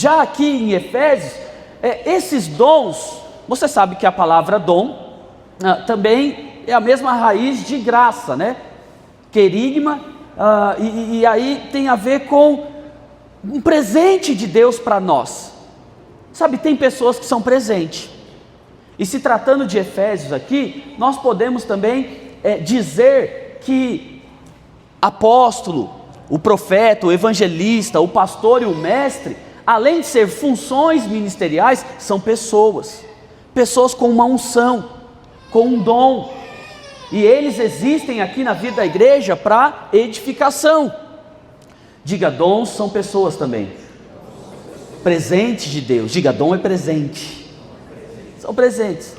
Já aqui em Efésios, esses dons, você sabe que a palavra dom também é a mesma raiz de graça, né? Querigma, e aí tem a ver com um presente de Deus para nós. Sabe, tem pessoas que são presente. E se tratando de Efésios aqui, nós podemos também dizer que apóstolo, o profeta, o evangelista, o pastor e o mestre, além de ser funções ministeriais, são pessoas com uma unção, com um dom, e eles existem aqui na vida da igreja para edificação. Diga, dons são pessoas também, presente de Deus. Diga, dom é presente, são presentes.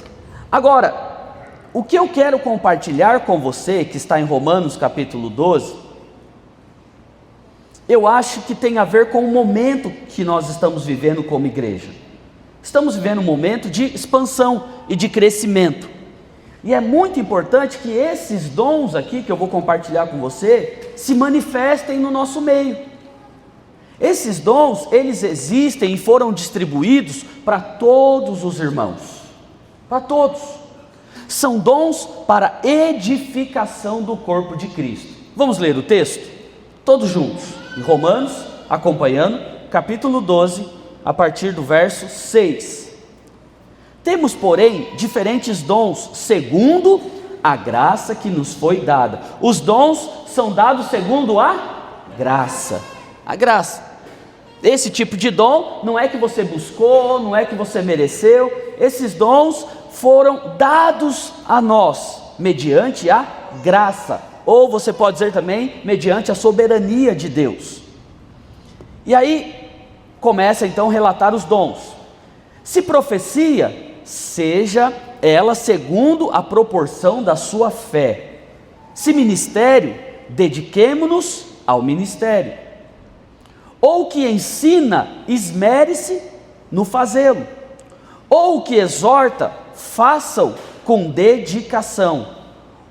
Agora, o que eu quero compartilhar com você, que está em Romanos capítulo 12, eu acho que tem a ver com o momento que nós estamos vivendo como igreja. Estamos vivendo um momento de expansão e de crescimento, e é muito importante que esses dons aqui, que eu vou compartilhar com você, se manifestem no nosso meio. Esses dons, eles existem e foram distribuídos para todos os irmãos, para todos. São dons para edificação do corpo de Cristo. Vamos ler o texto? Todos juntos, em Romanos, acompanhando, capítulo 12, a partir do verso 6. Temos, porém, diferentes dons, segundo a graça que nos foi dada. Os dons são dados segundo a graça. A graça. Esse tipo de dom não é que você buscou, não é que você mereceu. Esses dons foram dados a nós, mediante a graça. Ou você pode dizer também, mediante a soberania de Deus. E aí, começa então a relatar os dons. Se profecia, seja ela segundo a proporção da sua fé. Se ministério, dediquemo-nos ao ministério. Ou que ensina, esmere-se no fazê-lo. Ou que exorta, faça-o com dedicação.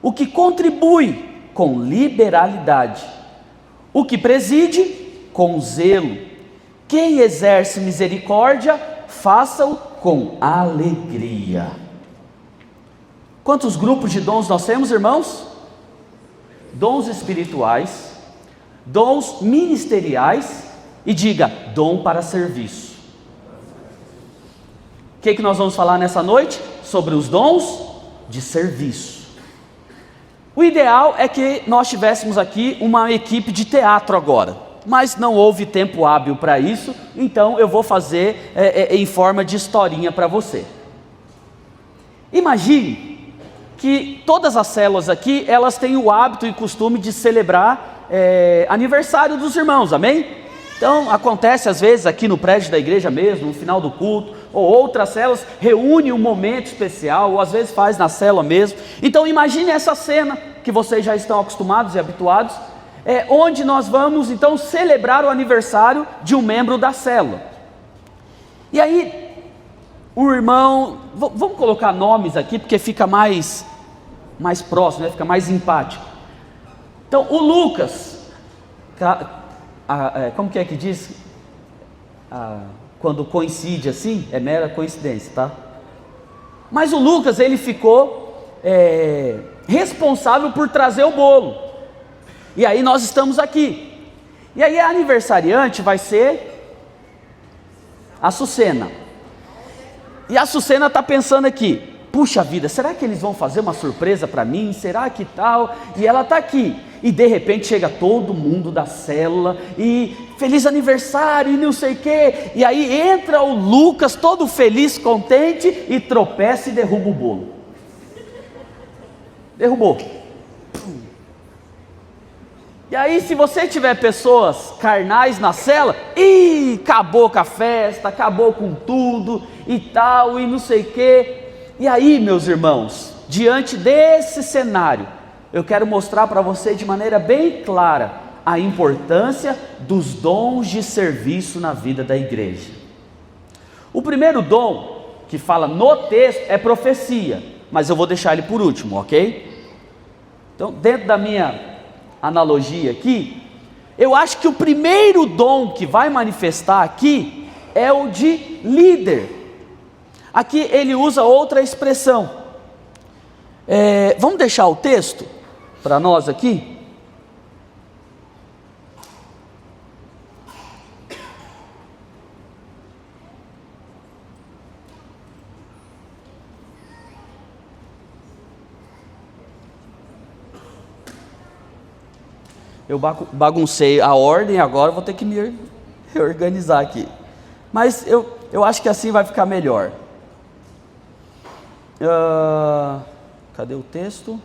O que contribui, com liberalidade. O que preside, com zelo. Quem exerce misericórdia, faça-o com alegria. Quantos grupos de dons nós temos, irmãos? Dons espirituais, dons ministeriais e diga, dom para serviço. O que nós vamos falar nessa noite? Sobre os dons de serviço. O ideal é que nós tivéssemos aqui uma equipe de teatro agora, mas não houve tempo hábil para isso, então eu vou fazer em forma de historinha para você. Imagine que todas as células aqui, elas têm o hábito e costume de celebrar aniversário dos irmãos, amém? Então acontece às vezes aqui no prédio da igreja mesmo, no final do culto, ou outras células reúnem um momento especial, ou às vezes faz na célula mesmo. Então imagine essa cena, que vocês já estão acostumados e habituados, onde nós vamos então celebrar o aniversário de um membro da célula. E aí, o irmão, vamos colocar nomes aqui, porque fica mais próximo, né? Fica mais empático. Então, o Lucas, como que é que diz? Quando coincide assim, é mera coincidência, tá? Mas o Lucas, ele ficou responsável por trazer o bolo. E aí nós estamos aqui. E aí a aniversariante vai ser a Sucena. E a Sucena está pensando aqui, puxa vida, será que eles vão fazer uma surpresa para mim? Será que tal? E ela está aqui. E de repente chega todo mundo da célula e feliz aniversário e não sei o quê. E aí entra o Lucas todo feliz, contente, e tropeça e derruba o bolo. Derrubou. E aí, se você tiver pessoas carnais na cela, acabou com a festa, acabou com tudo e tal, e não sei o quê. E aí, meus irmãos, diante desse cenário, eu quero mostrar para você de maneira bem clara a importância dos dons de serviço na vida da igreja. O primeiro dom que fala no texto é profecia, mas eu vou deixar ele por último, ok? Então, dentro da minha analogia aqui, eu acho que o primeiro dom que vai manifestar aqui é o de líder. Aqui ele usa outra expressão. Vamos deixar o texto para nós aqui? Eu baguncei a ordem, agora vou ter que me reorganizar aqui. Mas eu acho que assim vai ficar melhor. Cadê o texto?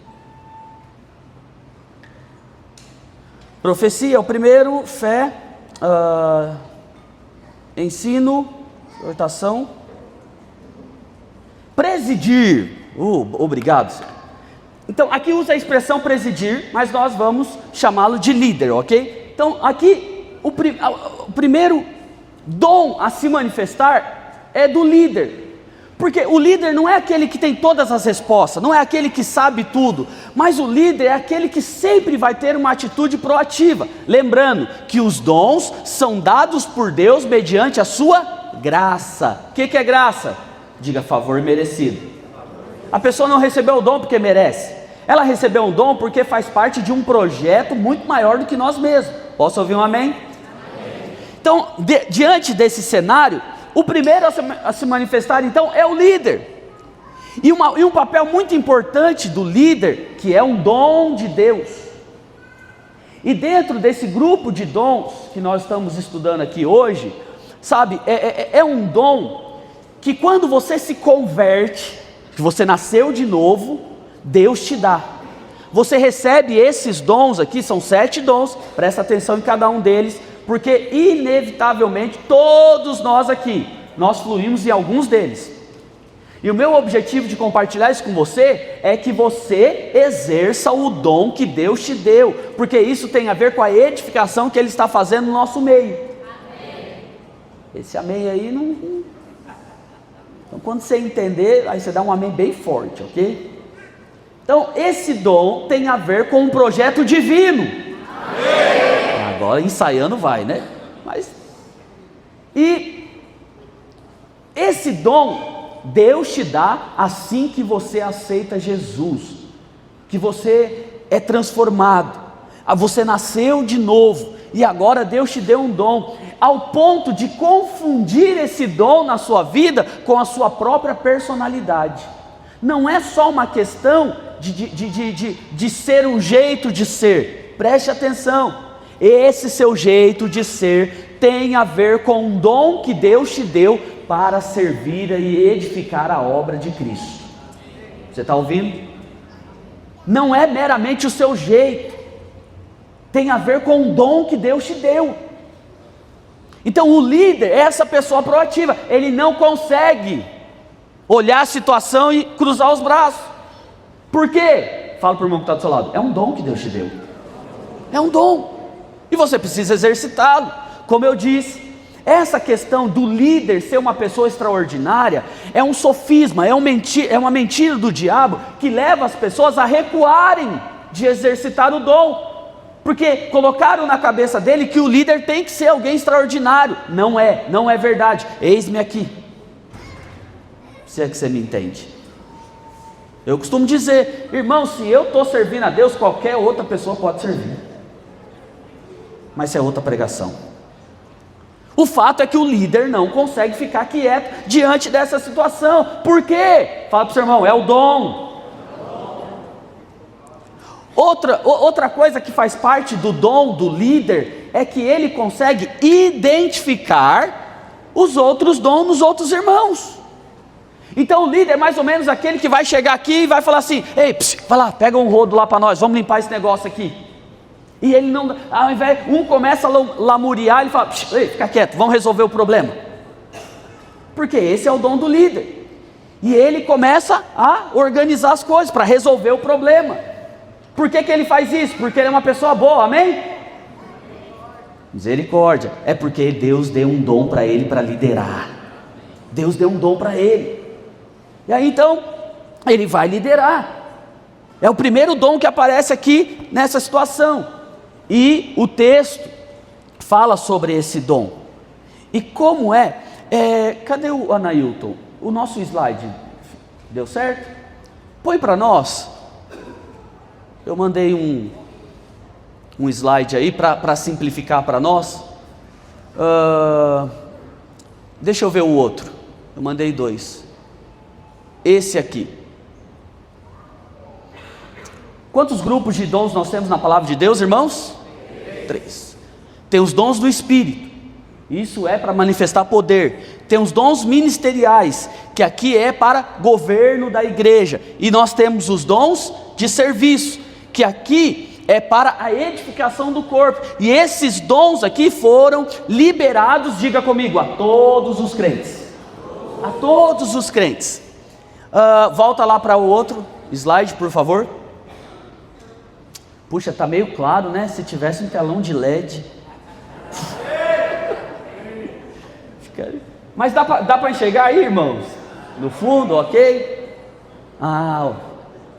Profecia é o primeiro, fé, ensino, exortação, presidir. Obrigado, Senhor. Então, aqui usa a expressão presidir, mas nós vamos chamá-lo de líder, ok? Então, aqui, o primeiro dom a se manifestar é do líder. Porque o líder não é aquele que tem todas as respostas, não é aquele que sabe tudo, mas o líder é aquele que sempre vai ter uma atitude proativa. Lembrando que os dons são dados por Deus mediante a sua graça. O que é graça? Diga favor merecido. A pessoa não recebeu o dom porque merece. Ela recebeu um dom porque faz parte de um projeto muito maior do que nós mesmos. Posso ouvir um amém? Amém. Então, diante desse cenário, o primeiro a se manifestar então é o líder. E um papel muito importante do líder, que é um dom de Deus. E dentro desse grupo de dons que nós estamos estudando aqui hoje, sabe, é um dom que quando você se converte, que você nasceu de novo, Deus te dá. Você recebe esses dons aqui, são 7 dons, presta atenção em cada um deles, porque inevitavelmente todos nós aqui, nós fluímos em alguns deles. E o meu objetivo de compartilhar isso com você é que você exerça o dom que Deus te deu, porque isso tem a ver com a edificação que Ele está fazendo no nosso meio. Amém. Esse amém aí não... Então, quando você entender, aí você dá um amém bem forte, ok? Então, esse dom tem a ver com um projeto divino. Amém. Agora, ensaiando vai, né? E esse dom, Deus te dá assim que você aceita Jesus, que você é transformado, você nasceu de novo, e agora Deus te deu um dom, ao ponto de confundir esse dom na sua vida com a sua própria personalidade. Não é só uma questão de ser um jeito de ser, preste atenção, esse seu jeito de ser tem a ver com um dom que Deus te deu para servir e edificar a obra de Cristo. Você está ouvindo? Não é meramente o seu jeito, tem a ver com um dom que Deus te deu. Então o líder é essa pessoa proativa, ele não consegue olhar a situação e cruzar os braços. Por quê? Fala para o irmão que está do seu lado, é um dom que Deus te deu. É um dom, e você precisa exercitá-lo. Como eu disse, essa questão do líder ser uma pessoa extraordinária é um sofisma, é uma mentira do diabo que leva as pessoas a recuarem de exercitar o dom. Porque colocaram na cabeça dele que o líder tem que ser alguém extraordinário. Não é verdade. Eis-me aqui. Se é que você me entende. Eu costumo dizer, irmão, se eu estou servindo a Deus, qualquer outra pessoa pode servir. Mas isso é outra pregação. O fato é que o líder não consegue ficar quieto diante dessa situação. Por quê? Fala para o seu irmão, é o dom. Outra coisa que faz parte do dom do líder é que ele consegue identificar os outros dons nos outros irmãos. Então o líder é mais ou menos aquele que vai chegar aqui e vai falar assim, ei, vai lá, pega um rodo lá para nós, vamos limpar esse negócio aqui. E ele não, ao invés, começa a lamuriar, ele fala, ei, fica quieto, vamos resolver o problema. Porque esse é o dom do líder. E ele começa a organizar as coisas para resolver o problema. Por que ele faz isso? Porque ele é uma pessoa boa, amém? Misericórdia, é porque Deus deu um dom para ele para liderar. Deus deu um dom para ele. E aí então, ele vai liderar. É o primeiro dom que aparece aqui nessa situação. E o texto fala sobre esse dom. E como Cadê o Anailton? O nosso slide deu certo? Põe para nós. Eu mandei um slide aí para simplificar para nós. Deixa eu ver o outro. Eu mandei 2. Esse aqui. Quantos grupos de dons nós temos na palavra de Deus, irmãos? 3. Tem os dons do Espírito. Isso é para manifestar poder. Tem os dons ministeriais, que aqui é para governo da igreja. E nós temos os dons de serviço, que aqui é para a edificação do corpo. E esses dons aqui foram liberados, diga comigo, a todos os crentes. A todos os crentes. Volta lá para o outro slide, por favor. Puxa, está meio claro, né? Se tivesse um telão de LED. Mas dá para enxergar aí, irmãos? No fundo, ok?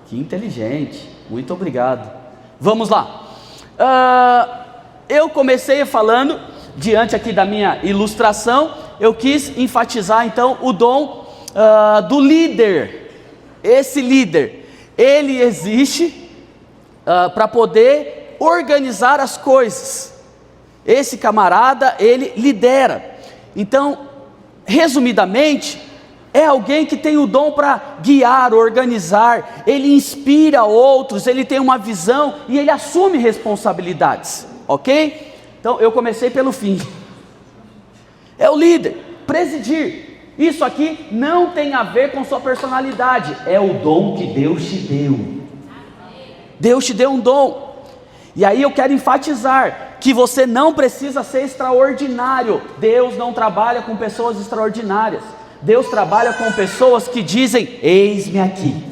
Que inteligente. Muito obrigado. Vamos lá. Eu comecei falando, diante aqui da minha ilustração, eu quis enfatizar então o dom do líder. Esse líder, ele existe para poder organizar as coisas. Esse camarada, ele lidera. Então, resumidamente, é alguém que tem o dom para guiar, organizar, ele inspira outros, ele tem uma visão e ele assume responsabilidades, ok? Então, eu comecei pelo fim. É o líder, presidir. Isso aqui não tem a ver com sua personalidade, é o dom que Deus te deu. Deus te deu um dom. E aí eu quero enfatizar que você não precisa ser extraordinário. Deus não trabalha com pessoas extraordinárias. Deus trabalha com pessoas que dizem, eis-me aqui.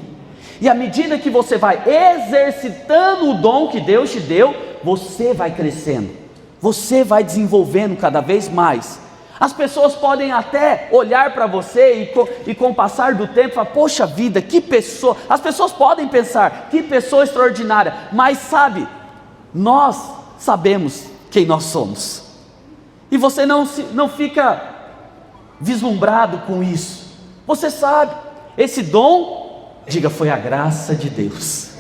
E à medida que você vai exercitando o dom que Deus te deu, você vai crescendo, você vai desenvolvendo cada vez mais. As pessoas podem até olhar para você e com o passar do tempo falar, poxa vida, que pessoa. As pessoas podem pensar, que pessoa extraordinária. Mas sabe, nós sabemos quem nós somos. E você não fica vislumbrado com isso. Você sabe, esse dom, diga, foi a graça de Deus.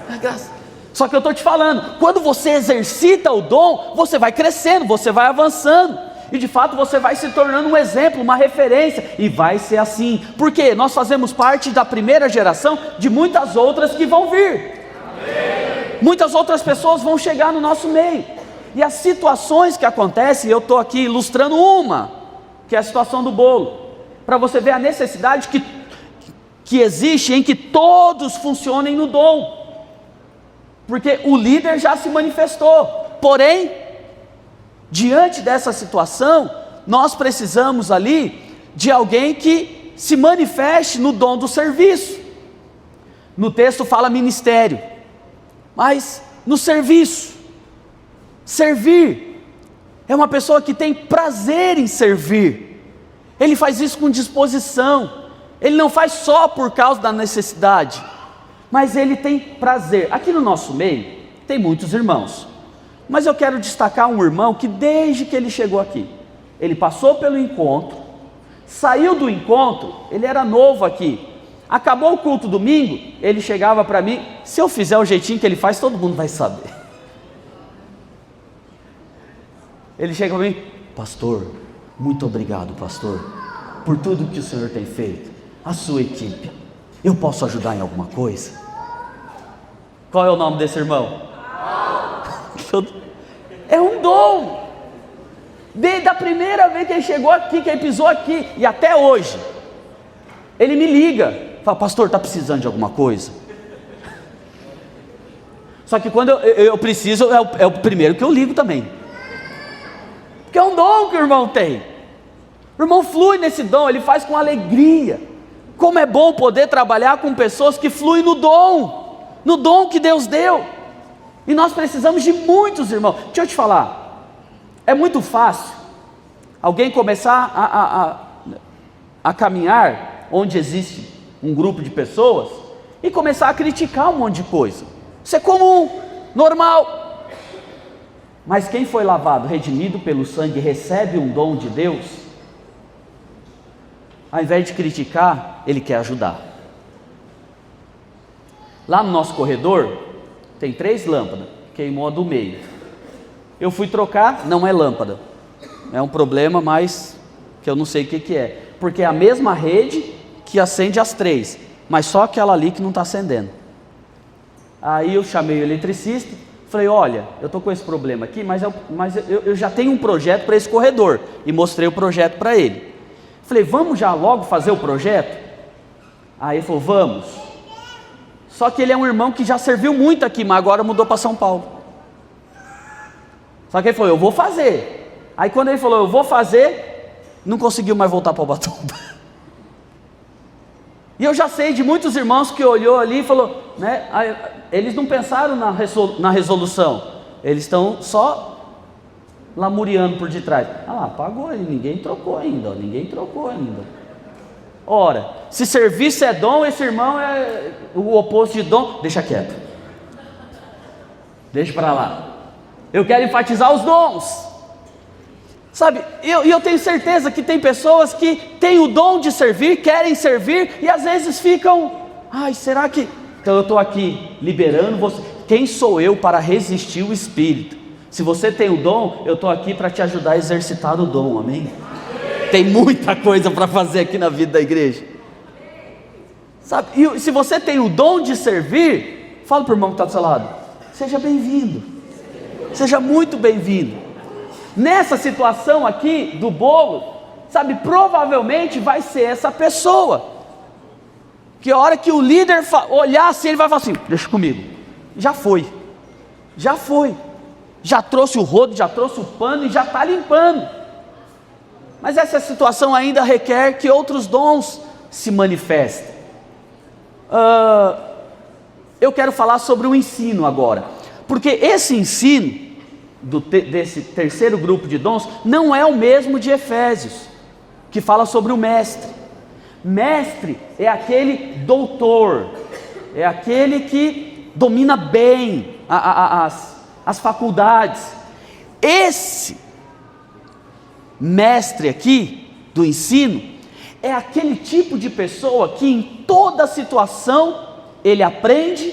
A graça. Só que eu estou te falando, quando você exercita o dom, você vai crescendo, você vai avançando. E de fato você vai se tornando um exemplo, uma referência. E vai ser assim. Porque nós fazemos parte da primeira geração de muitas outras que vão vir. Muitas outras pessoas vão chegar no nosso meio. E as situações que acontecem, eu estou aqui ilustrando uma, que é a situação do bolo, para você ver a necessidade que existe em que todos funcionem no dom, porque o líder já se manifestou, porém, diante dessa situação, nós precisamos ali de alguém que se manifeste no dom do serviço. No texto fala ministério, mas no serviço, servir, é uma pessoa que tem prazer em servir, ele faz isso com disposição, ele não faz só por causa da necessidade, mas ele tem prazer. Aqui no nosso meio, tem muitos irmãos, mas eu quero destacar um irmão que desde que ele chegou aqui, ele passou pelo encontro, saiu do encontro, ele era novo aqui, acabou o culto domingo, ele chegava para mim, se eu fizer o jeitinho que ele faz, todo mundo vai saber. Ele chega para mim, pastor, muito obrigado, pastor, por tudo que o senhor tem feito, a sua equipe, eu posso ajudar em alguma coisa? Qual é o nome desse irmão? É um dom. Desde a primeira vez que ele chegou aqui, que ele pisou aqui, e até hoje, ele me liga, fala, pastor, está precisando de alguma coisa? Só que quando eu preciso, é o primeiro que eu ligo também, porque é um dom que o irmão tem. O irmão flui nesse dom, ele faz com alegria. Como é bom poder trabalhar com pessoas que fluem no dom que Deus deu. E nós precisamos de muitos irmãos. Deixa eu te falar, é muito fácil alguém começar a caminhar onde existe um grupo de pessoas e começar a criticar um monte de coisa. Isso é comum, normal. Mas quem foi lavado, redimido pelo sangue, recebe um dom de Deus, ao invés de criticar, ele quer ajudar. Lá no nosso corredor, tem 3 lâmpadas, queimou a do meio. Eu fui trocar, não é lâmpada. É um problema, mas que eu não sei o que é. Porque é a mesma rede que acende as 3, mas só aquela ali que não está acendendo. Aí eu chamei o eletricista, falei, olha, eu estou com esse problema aqui, mas eu já tenho um projeto para esse corredor. E mostrei o projeto para ele. Falei, vamos já logo fazer o projeto? Aí ele falou, vamos. Só que ele é um irmão que já serviu muito aqui, mas agora mudou para São Paulo. Só que ele falou, eu vou fazer. Aí quando ele falou, eu vou fazer, não conseguiu mais voltar para Ubatuba. E eu já sei de muitos irmãos que olhou ali e falou, né, eles não pensaram na resolução, eles estão só lamuriando por detrás. Ah lá, pagou aí, ninguém trocou ainda. Ora, se serviço é dom, esse irmão é o oposto de dom, deixa quieto. Deixa para lá. Eu quero enfatizar os dons. Sabe, eu tenho certeza que tem pessoas que têm o dom de servir, querem servir, e às vezes ficam, será que... Então eu estou aqui liberando você. Quem sou eu para resistir o Espírito? Se você tem o dom, eu estou aqui para te ajudar a exercitar o dom, amém? Tem muita coisa para fazer aqui na vida da igreja. Sabe, e se você tem o dom de servir, fala para o irmão que está do seu lado, seja bem-vindo, seja muito bem-vindo. Nessa situação aqui do bolo, sabe, provavelmente vai ser essa pessoa, que a hora que o líder olhar assim, ele vai falar assim, deixa comigo, já foi, já trouxe o rodo, já trouxe o pano e já está limpando. Mas essa situação ainda requer que outros dons se manifestem. Eu quero falar sobre o ensino agora, porque esse ensino desse terceiro grupo de dons não é o mesmo de Efésios, que fala sobre o mestre. Mestre é aquele doutor, é aquele que domina bem as faculdades. Esse mestre aqui do ensino é aquele tipo de pessoa que em toda situação ele aprende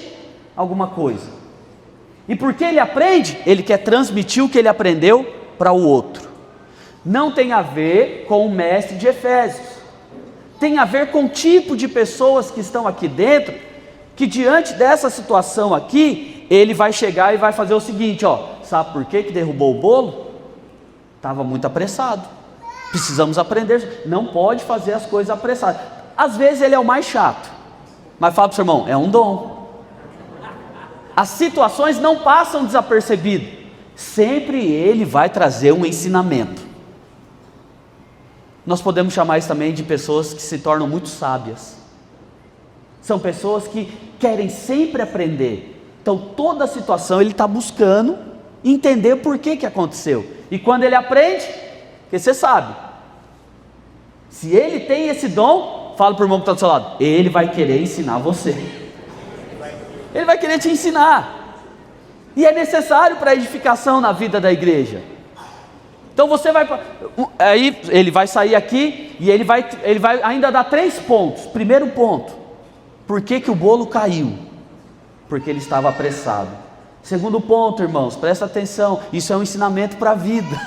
alguma coisa. E porque ele aprende, ele quer transmitir o que ele aprendeu para o outro. Não tem a ver com o mestre de Efésios. Tem a ver com o tipo de pessoas que estão aqui dentro, que diante dessa situação aqui, ele vai chegar e vai fazer o seguinte, sabe por que derrubou o bolo? Estava muito apressado. Precisamos aprender, não pode fazer as coisas apressadas. Às vezes ele é o mais chato, mas fala para o seu irmão, é um dom. As situações não passam desapercebido, sempre ele vai trazer um ensinamento. Nós podemos chamar isso também de pessoas que se tornam muito sábias. São pessoas que querem sempre aprender. Então toda situação ele está buscando entender por que aconteceu. E quando ele aprende, porque você sabe, se ele tem esse dom, fala para o irmão que está do seu lado, ele vai querer ensinar você. Ele vai querer te ensinar, e é necessário para a edificação na vida da igreja. Então você vai, aí ele vai sair aqui, e ele vai ainda dar 3 pontos. Primeiro ponto, por que o bolo caiu? Porque ele estava apressado. Segundo ponto, irmãos, presta atenção, isso é um ensinamento para a vida.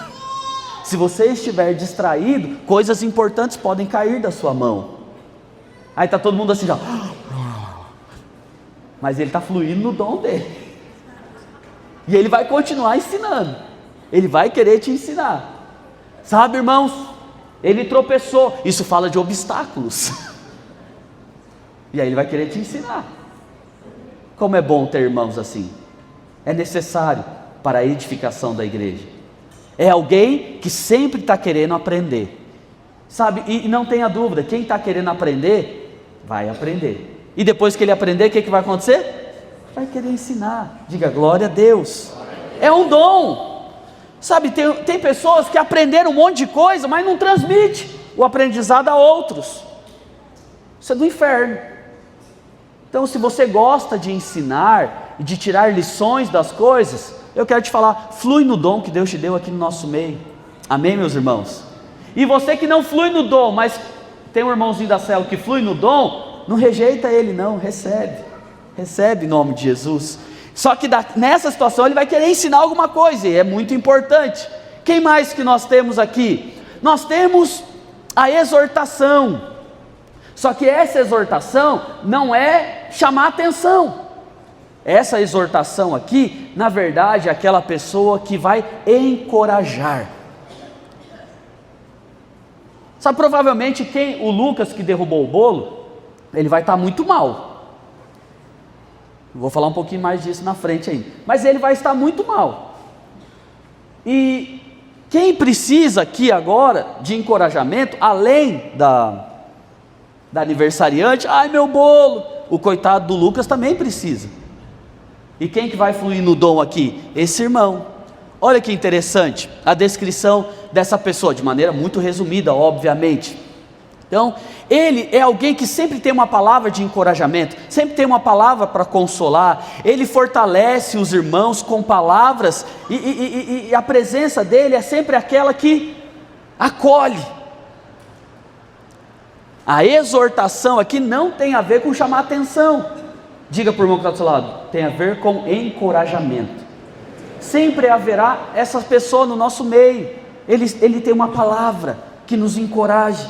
Se você estiver distraído, coisas importantes podem cair da sua mão. Aí está todo mundo assim já, mas ele está fluindo no dom dele, e ele vai continuar ensinando, ele vai querer te ensinar, sabe, irmãos, ele tropeçou, isso fala de obstáculos, e aí ele vai querer te ensinar. Como é bom ter irmãos assim, é necessário para a edificação da igreja, é alguém que sempre está querendo aprender, sabe, e não tenha dúvida, quem está querendo aprender, vai aprender. E depois que ele aprender, o que vai acontecer? Vai querer ensinar. Diga glória a Deus. É um dom. Sabe, tem pessoas que aprenderam um monte de coisa, mas não transmite o aprendizado a outros. Isso é do inferno. Então, se você gosta de ensinar e de tirar lições das coisas, eu quero te falar, flui no dom que Deus te deu aqui no nosso meio. Amém, meus irmãos? E você que não flui no dom, mas Tem um irmãozinho da célula que flui no dom, não rejeita ele não, recebe em nome de Jesus. Só que nessa situação ele vai querer ensinar alguma coisa, e é muito importante. Quem mais que nós temos aqui? Nós temos a exortação, só que essa exortação não é chamar atenção. Essa exortação aqui, na verdade, é aquela pessoa que vai encorajar. Sabe, provavelmente o Lucas que derrubou o bolo, ele vai estar muito mal. Vou falar um pouquinho mais disso na frente ainda. Mas ele vai estar muito mal. E quem precisa aqui agora de encorajamento, além da aniversariante, ai meu bolo, o coitado do Lucas também precisa. E quem que vai fluir no dom aqui? Esse irmão. Olha que interessante a descrição dessa pessoa, de maneira muito resumida, obviamente. Então, ele é alguém que sempre tem uma palavra de encorajamento, sempre tem uma palavra para consolar, ele fortalece os irmãos com palavras, e a presença dele é sempre aquela que acolhe. A exortação aqui não tem a ver com chamar atenção. Diga para o irmão que está do seu lado, tem a ver com encorajamento. Sempre haverá essa pessoa no nosso meio, ele tem uma palavra que nos encoraje.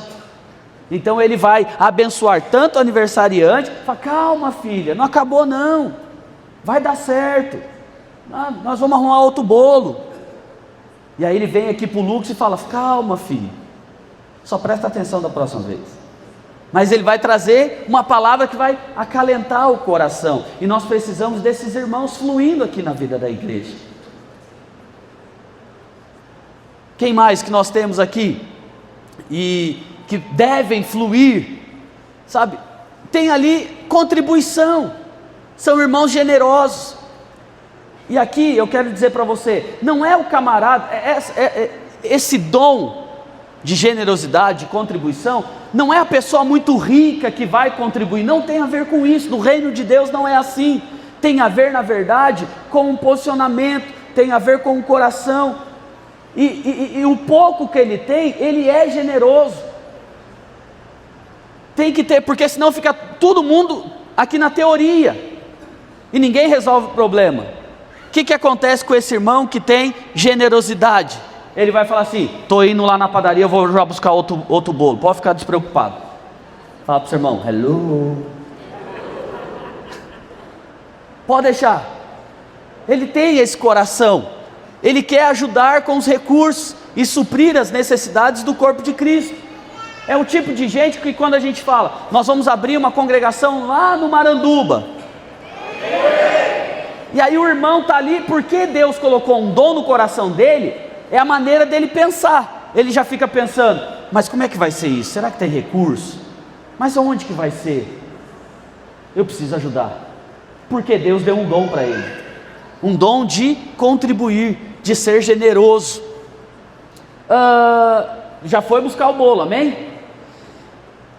Então ele vai abençoar tanto o aniversariante, fala, calma filha, não acabou não, vai dar certo, nós vamos arrumar outro bolo. E aí ele vem aqui para o Lucas e fala, calma filho, só presta atenção da próxima vez. Mas ele vai trazer uma palavra que vai acalentar o coração, e nós precisamos desses irmãos fluindo aqui na vida da igreja. Quem mais que nós temos aqui? E que devem fluir, sabe? Tem ali contribuição, são irmãos generosos. E aqui eu quero dizer para você, não é o camarada, esse dom de generosidade, de contribuição, não é a pessoa muito rica que vai contribuir, não tem a ver com isso, no reino de Deus não é assim, tem a ver na verdade com um posicionamento, tem a ver com o coração, e o pouco que ele tem, ele é generoso. Tem que ter, porque senão fica todo mundo aqui na teoria, e ninguém resolve o problema. O que acontece com esse irmão que tem generosidade? Ele vai falar assim, estou indo lá na padaria, eu vou já buscar outro bolo, pode ficar despreocupado. Fala para o seu irmão, hello. Pode deixar. Ele tem esse coração, ele quer ajudar com os recursos e suprir as necessidades do corpo de Cristo. É o tipo de gente que quando a gente fala, nós vamos abrir uma congregação lá no Maranduba, e aí o irmão está ali, porque Deus colocou um dom no coração dele, é a maneira dele pensar, ele já fica pensando, mas como é que vai ser isso? Será que tem recurso? Mas onde que vai ser? Eu preciso ajudar, porque Deus deu um dom para ele, um dom de contribuir, de ser generoso. Já foi buscar o bolo, amém?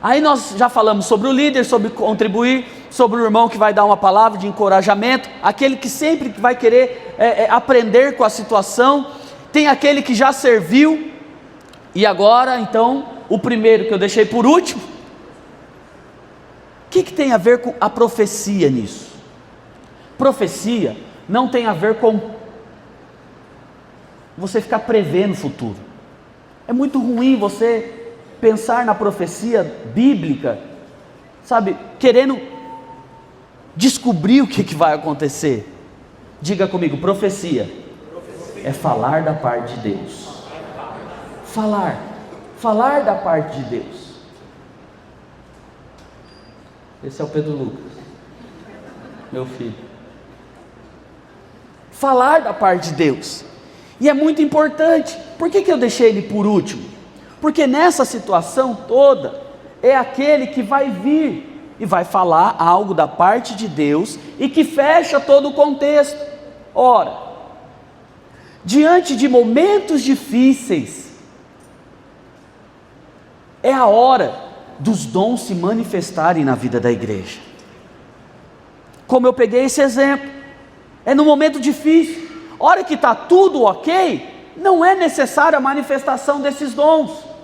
Aí nós já falamos sobre o líder, sobre contribuir, sobre o irmão que vai dar uma palavra de encorajamento, aquele que sempre vai querer aprender com a situação, tem aquele que já serviu, e agora então, o primeiro que eu deixei por último, o que tem a ver com a profecia nisso? Profecia não tem a ver com você ficar prevendo o futuro, é muito ruim você pensar na profecia bíblica, sabe, querendo descobrir o que vai acontecer. Diga comigo, profecia é falar da parte de Deus. Falar da parte de Deus. Esse é o Pedro Lucas, meu filho. Falar da parte de Deus, e é muito importante. Por que eu deixei ele por último? Porque nessa situação toda, é aquele que vai vir e vai falar algo da parte de Deus, e que fecha todo o contexto. Ora, diante de momentos difíceis, é a hora dos dons se manifestarem na vida da igreja. Como eu peguei esse exemplo, é no momento difícil, hora que está tudo ok, não é necessária a manifestação desses dons.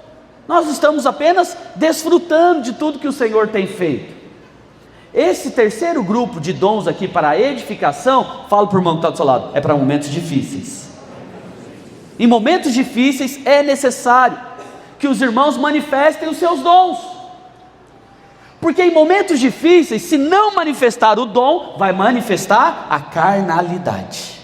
Nós estamos apenas desfrutando de tudo que o Senhor tem feito. Esse terceiro grupo de dons aqui para a edificação, falo para o irmão que está do seu lado, é para momentos difíceis. Em momentos difíceis é necessário que os irmãos manifestem os seus dons, porque em momentos difíceis, se não manifestar o dom, vai manifestar a carnalidade.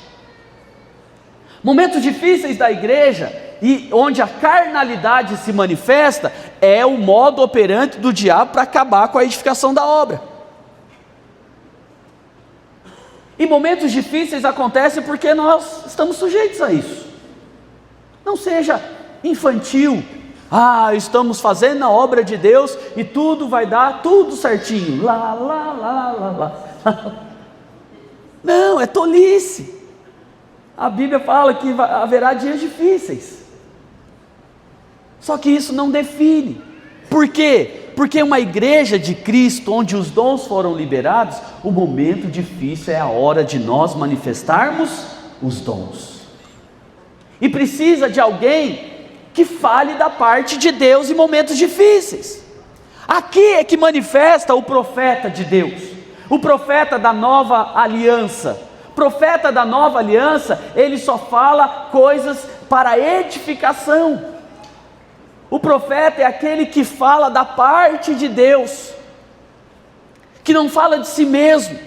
Momentos difíceis da igreja, e onde a carnalidade se manifesta, é o modo operante do diabo para acabar com a edificação da obra. E momentos difíceis acontecem porque nós estamos sujeitos a isso. Não seja infantil. Estamos fazendo a obra de Deus e tudo vai dar tudo certinho. Não, é tolice. A Bíblia fala que haverá dias difíceis. Só que isso não define. Por quê? Porque uma igreja de Cristo, onde os dons foram liberados, o momento difícil é a hora de nós manifestarmos os dons. E precisa de alguém que fale da parte de Deus em momentos difíceis. Aqui é que manifesta o profeta de Deus, o profeta da nova aliança. Profeta da nova aliança, ele só fala coisas para edificação. O profeta é aquele que fala da parte de Deus, que não fala de si mesmo,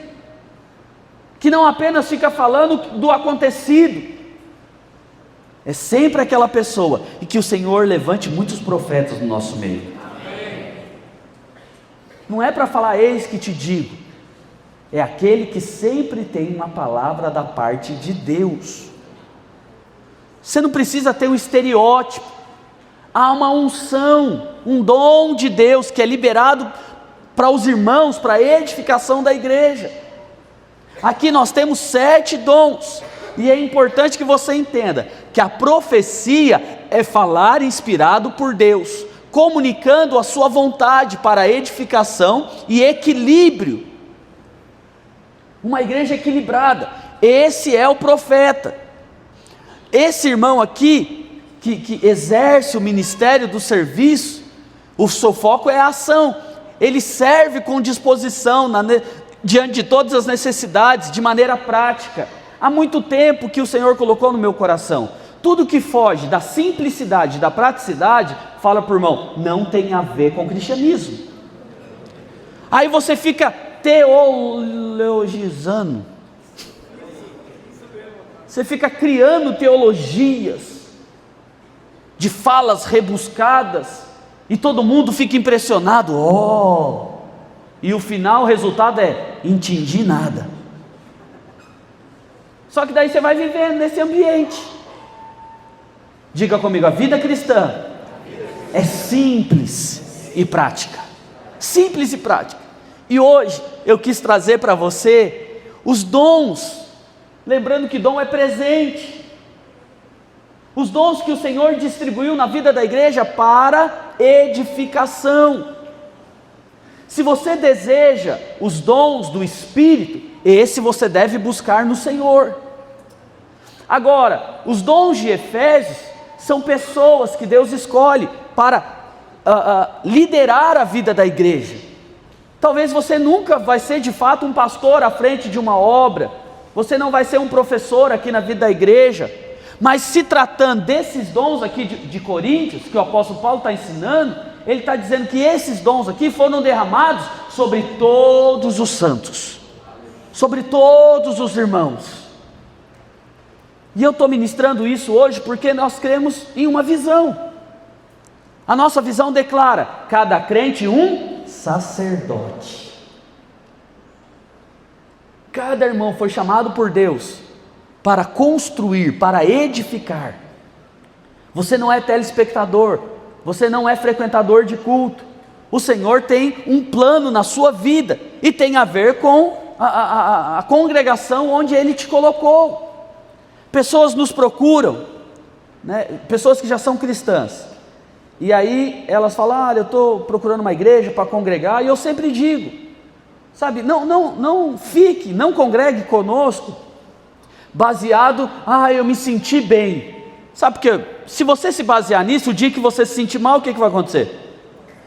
que não apenas fica falando do acontecido. É sempre aquela pessoa, e que o Senhor levante muitos profetas no nosso meio. Amém. Não é para falar eis que te digo, é aquele que sempre tem uma palavra da parte de Deus. Você não precisa ter um estereótipo, há uma unção, um dom de Deus que é liberado para os irmãos, para a edificação da igreja. Aqui nós temos 7 dons, e é importante que você entenda que a profecia é falar inspirado por Deus, comunicando a sua vontade para edificação e equilíbrio. Uma igreja equilibrada, esse é o profeta. Esse irmão aqui, que exerce o ministério do serviço, o seu foco é a ação, ele serve com disposição, diante de todas as necessidades, de maneira prática. Há muito tempo que o Senhor colocou no meu coração, tudo que foge da simplicidade, da praticidade, fala para o irmão, não tem a ver com o cristianismo. Aí você fica teologizando, você fica criando teologias, de falas rebuscadas, e todo mundo fica impressionado, e o final, o resultado é, entendi nada. Só que daí você vai vivendo nesse ambiente. Diga comigo, a vida cristã é simples e prática. Simples e prática. E hoje eu quis trazer para você os dons, lembrando que dom é presente. Os dons que o Senhor distribuiu na vida da igreja para edificação. Se você deseja os dons do Espírito, esse você deve buscar no Senhor. Agora, os dons de Efésios são pessoas que Deus escolhe para liderar a vida da igreja. Talvez você nunca vai ser de fato um pastor à frente de uma obra, você não vai ser um professor aqui na vida da igreja, mas se tratando desses dons aqui de Coríntios, que o apóstolo Paulo está ensinando, ele está dizendo que esses dons aqui foram derramados sobre todos os santos, sobre todos os irmãos. E eu estou ministrando isso hoje porque nós cremos em uma visão. A nossa visão declara, cada crente um sacerdote. Cada irmão foi chamado por Deus para construir, para edificar. Você não é telespectador, você não é frequentador de culto. O Senhor tem um plano na sua vida e tem a ver com a congregação onde Ele te colocou. Pessoas nos procuram, né? Pessoas que já são cristãs, e aí elas falam, eu estou procurando uma igreja para congregar, e eu sempre digo, sabe, não congregue conosco, baseado, eu me senti bem, Sabe por quê? Se você se basear nisso, o dia que você se sentir mal, o que vai acontecer?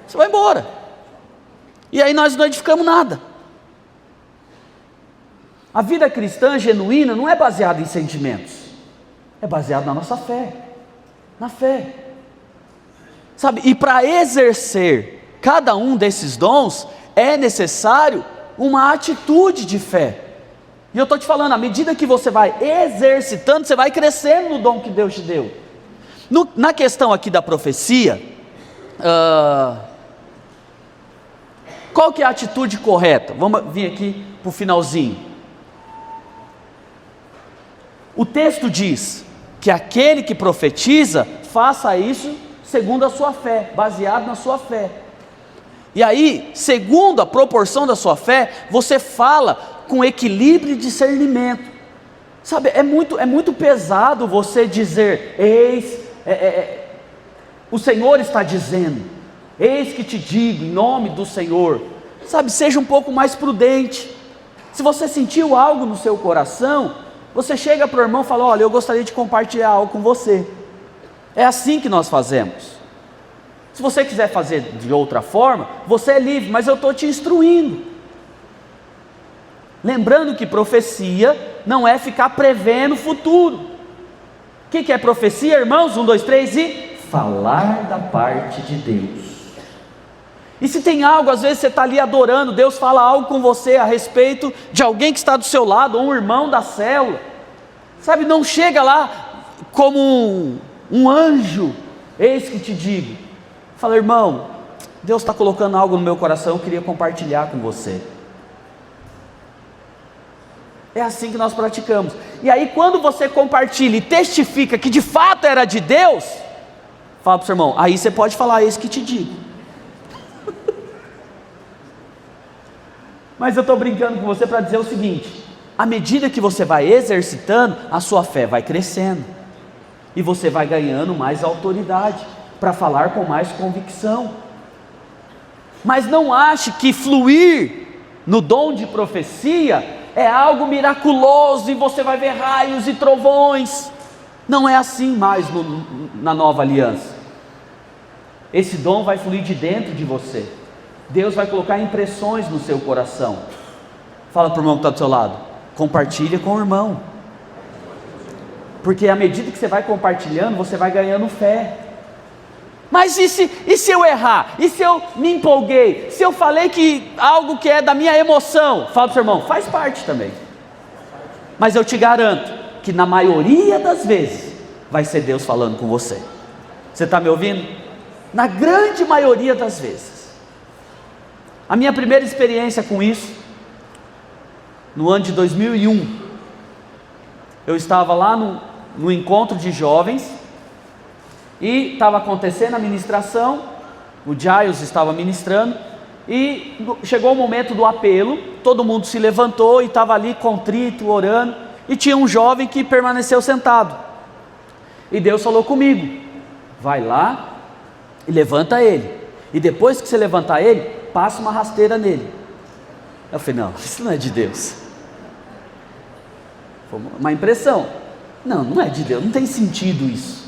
Você vai embora. E aí nós não edificamos nada. A vida cristã genuína não é baseada em sentimentos, é baseada na nossa fé, na fé. Sabe, e para exercer cada um desses dons, é necessário uma atitude de fé. E eu estou te falando, à medida que você vai exercitando, você vai crescendo no dom que Deus te deu. Na questão aqui da profecia, qual que é a atitude correta? Vamos vir aqui para o finalzinho. O texto diz que aquele que profetiza, faça isso segundo a sua fé, baseado na sua fé. E aí, segundo a proporção da sua fé, você fala com equilíbrio e discernimento. Sabe, é muito pesado você dizer, o Senhor está dizendo, eis que te digo, em nome do Senhor. Sabe, seja um pouco mais prudente. Se você sentiu algo no seu coração, você chega para o irmão e fala, olha, eu gostaria de compartilhar algo com você. É assim que nós fazemos. Se você quiser fazer de outra forma, você é livre, mas eu estou te instruindo. Lembrando que profecia não é ficar prevendo o futuro. O que é profecia, irmãos? 1, 2, 3 e... falar da parte de Deus. E se tem algo, às vezes você está ali adorando, Deus fala algo com você a respeito de alguém que está do seu lado, ou um irmão da célula, sabe, não chega lá como um anjo, eis que te digo, fala, irmão, Deus está colocando algo no meu coração, eu queria compartilhar com você. É assim que nós praticamos. E aí quando você compartilha e testifica que de fato era de Deus, fala para o seu irmão, aí você pode falar, eis que te digo. Mas eu estou brincando com você para dizer o seguinte, à medida que você vai exercitando, a sua fé vai crescendo, e você vai ganhando mais autoridade, para falar com mais convicção. Mas não ache que fluir no dom de profecia é algo miraculoso, e você vai ver raios e trovões. Não é assim mais na nova aliança. Esse dom vai fluir de dentro de você. Deus vai colocar impressões no seu coração. Fala para o irmão que está do seu lado, compartilha com o irmão, porque à medida que você vai compartilhando, você vai ganhando fé. Mas e se eu errar? E se eu me empolguei? Se eu falei que algo que é da minha emoção? Fala para o seu irmão, faz parte também. Mas eu te garanto que na maioria das vezes vai ser Deus falando com você. Você está me ouvindo? Na grande maioria das vezes. A minha primeira experiência com isso, no ano de 2001, eu estava lá no encontro de jovens, e estava acontecendo a ministração, o Giles estava ministrando, e chegou o momento do apelo, todo mundo se levantou e estava ali contrito, orando, e tinha um jovem que permaneceu sentado, e Deus falou comigo, vai lá e levanta ele, e depois que você levantar ele, passa uma rasteira nele. Eu falei, não, isso não é de Deus. Foi uma impressão. Não é de Deus, não tem sentido isso.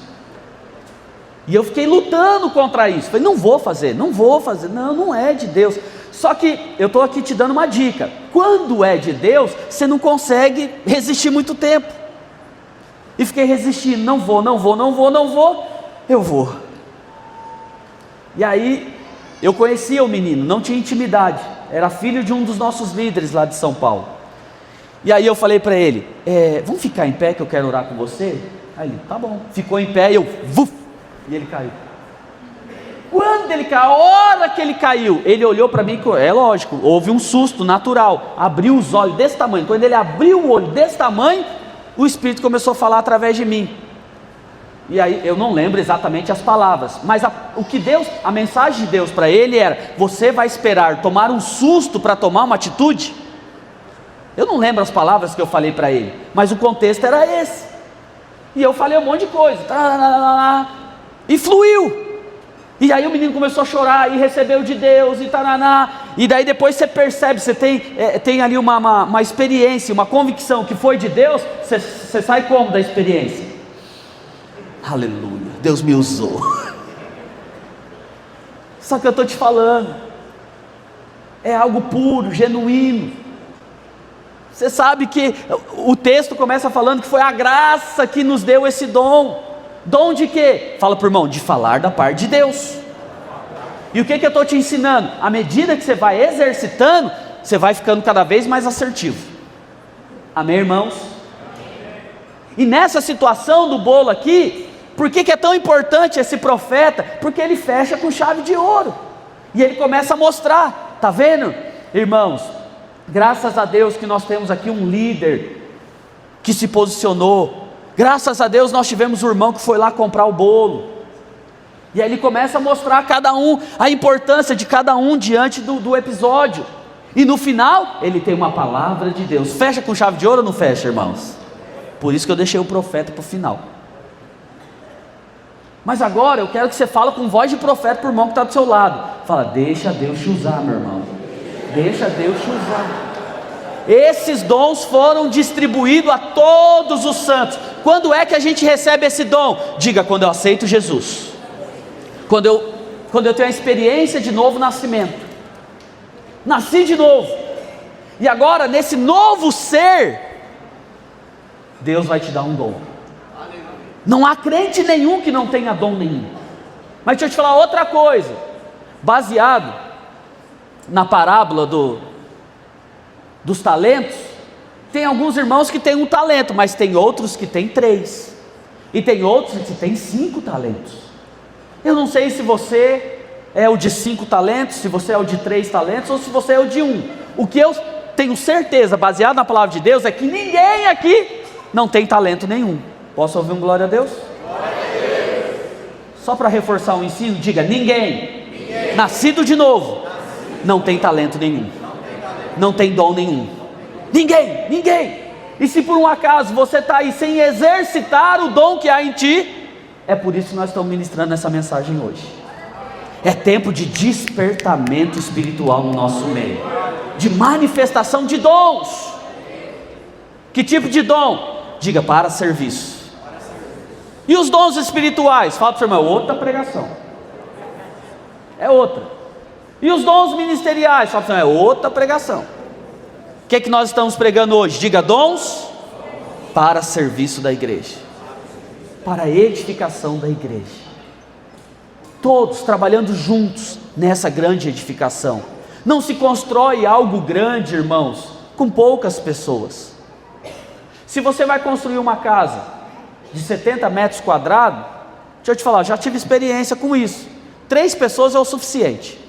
E eu fiquei lutando contra isso. Falei, não vou fazer, não é de Deus. Só que eu estou aqui te dando uma dica. Quando é de Deus, você não consegue resistir muito tempo. E fiquei resistindo, não vou, eu vou. E aí, eu conhecia o menino, não tinha intimidade, era filho de um dos nossos líderes lá de São Paulo. E aí eu falei para ele, vamos ficar em pé que eu quero orar com você? Aí ele, tá bom, ficou em pé e eu, e ele caiu. Quando ele caiu, a hora que ele caiu, ele olhou para mim, é lógico, houve um susto natural, abriu os olhos desse tamanho. Quando ele abriu o olho desse tamanho, o Espírito começou a falar através de mim. E aí eu não lembro exatamente as palavras, mas a mensagem de Deus para ele era: você vai esperar tomar um susto para tomar uma atitude? Eu não lembro as palavras que eu falei para ele, mas o contexto era esse. E eu falei um monte de coisa, e fluiu. E aí o menino começou a chorar e recebeu de Deus e taraná. E daí depois você percebe, você tem ali uma experiência, uma convicção que foi de Deus. Você sai como da experiência? Aleluia, Deus me usou. Só que eu estou te falando, é algo puro, genuíno. Você sabe que o texto começa falando que foi a graça que nos deu esse dom. Dom de quê? Fala para o irmão, de falar da parte de Deus. E o que eu estou te ensinando? À medida que você vai exercitando, você vai ficando cada vez mais assertivo. Amém, irmãos? E nessa situação do bolo aqui, por que é tão importante esse profeta? Porque ele fecha com chave de ouro, e ele começa a mostrar, está vendo, irmãos? Graças a Deus que nós temos aqui um líder que se posicionou. Graças a Deus nós tivemos um irmão que foi lá comprar o bolo, e aí ele começa a mostrar a cada um a importância de cada um diante do episódio, e no final ele tem uma palavra de Deus. Fecha com chave de ouro ou não fecha, irmãos? Por isso que eu deixei o profeta para o final. Mas agora eu quero que você fale com voz de profeta para o irmão que está do seu lado. Fala, deixa Deus te usar, meu irmão. Deixa Deus te usar. Esses dons foram distribuídos a todos os santos. Quando é que a gente recebe esse dom? Diga, quando eu aceito Jesus. Quando eu tenho a experiência de novo nascimento. Nasci de novo. E agora, nesse novo ser, Deus vai te dar um dom. Não há crente nenhum que não tenha dom nenhum. Mas deixa eu te falar outra coisa. Baseado na parábola dos talentos, tem alguns irmãos que têm um talento, mas tem outros que têm 3, e tem outros que têm 5 talentos. Eu não sei se você é o de 5 talentos, se você é o de 3 talentos, ou se você é o de 1. O que eu tenho certeza, baseado na palavra de Deus, é que ninguém aqui não tem talento nenhum. Posso ouvir um glória a Deus? Glória a Deus. Só para reforçar o ensino, diga, ninguém. Nascido de novo, não tem talento nenhum, não tem dom nenhum. Ninguém. E se por um acaso você está aí sem exercitar o dom que há em ti, é por isso que nós estamos ministrando essa mensagem hoje. É tempo de despertamento espiritual no nosso meio, de manifestação de dons. Que tipo de dom? Diga, para serviço. E os dons espirituais? Fala para o seu irmão, é outra pregação. É outra. E os dons ministeriais? Fala para o seu irmão, é outra pregação. O que é que nós estamos pregando hoje? Diga, dons para serviço da igreja, para a edificação da igreja. Todos trabalhando juntos nessa grande edificação. Não se constrói algo grande, irmãos, com poucas pessoas. Se você vai construir uma casa de 70 metros quadrados, deixa eu te falar, já tive experiência com isso. 3 pessoas é o suficiente.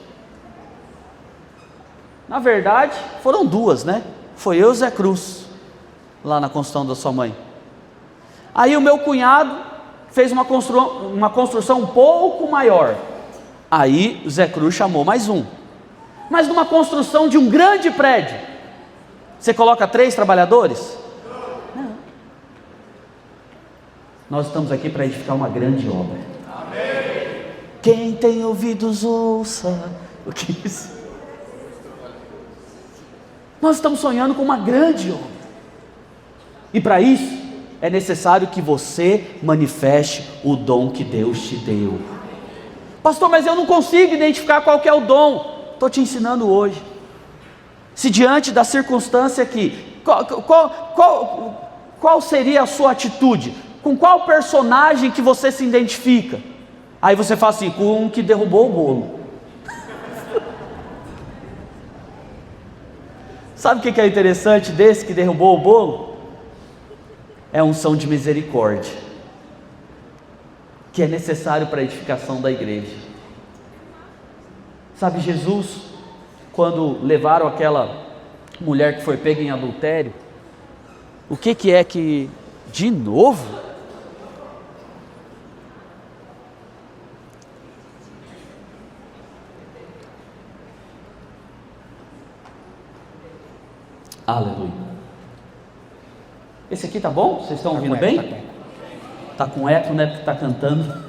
Na verdade, foram 2, né? Foi eu e o Zé Cruz, lá na construção da sua mãe. Aí o meu cunhado fez uma construção um pouco maior. Aí o Zé Cruz chamou mais um. Mas numa construção de um grande prédio, você coloca 3 trabalhadores? Nós estamos aqui para edificar uma grande obra. Amém. Quem tem ouvidos ouça. O que é isso? Nós estamos sonhando com uma grande obra. E para isso é necessário que você manifeste o dom que Deus te deu. Pastor, mas eu não consigo identificar qual que é o dom. Estou te ensinando hoje. Se diante da circunstância aqui, qual seria a sua atitude? Com qual personagem que você se identifica? Aí você fala assim, com um que derrubou o bolo. Sabe o que é interessante desse que derrubou o bolo? É a unção de misericórdia, que é necessário para a edificação da igreja. Sabe, Jesus, quando levaram aquela mulher que foi pega em adultério, o que é que, de novo? Aleluia. Esse aqui tá bom? Vocês estão ouvindo bem? Tá com eco, né? Porque tá cantando.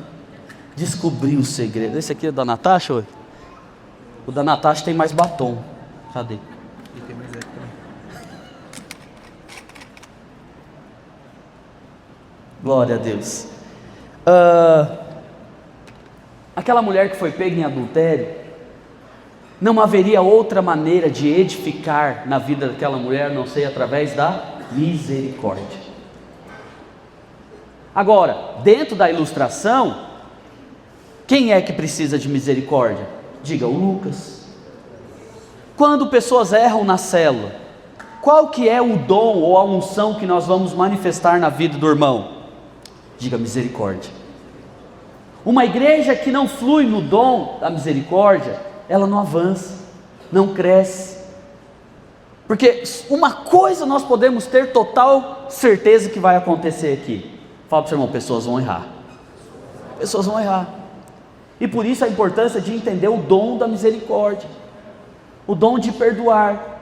Descobri um segredo. Esse aqui é da Natasha, oi? O da Natasha tem mais batom. Cadê? E tem mais eco também. Glória a Deus. aquela mulher que foi pega em adultério, não haveria outra maneira de edificar na vida daquela mulher, não sei, através da misericórdia. Agora, dentro da ilustração, quem é que precisa de misericórdia? Diga, o Lucas. Quando pessoas erram na célula, qual que é o dom ou a unção que nós vamos manifestar na vida do irmão? Diga, misericórdia. Uma igreja que não flui no dom da misericórdia, ela não avança, não cresce. Porque uma coisa nós podemos ter total certeza que vai acontecer aqui. Fala para o seu irmão, pessoas vão errar. Pessoas vão errar. E por isso a importância de entender o dom da misericórdia, o dom de perdoar,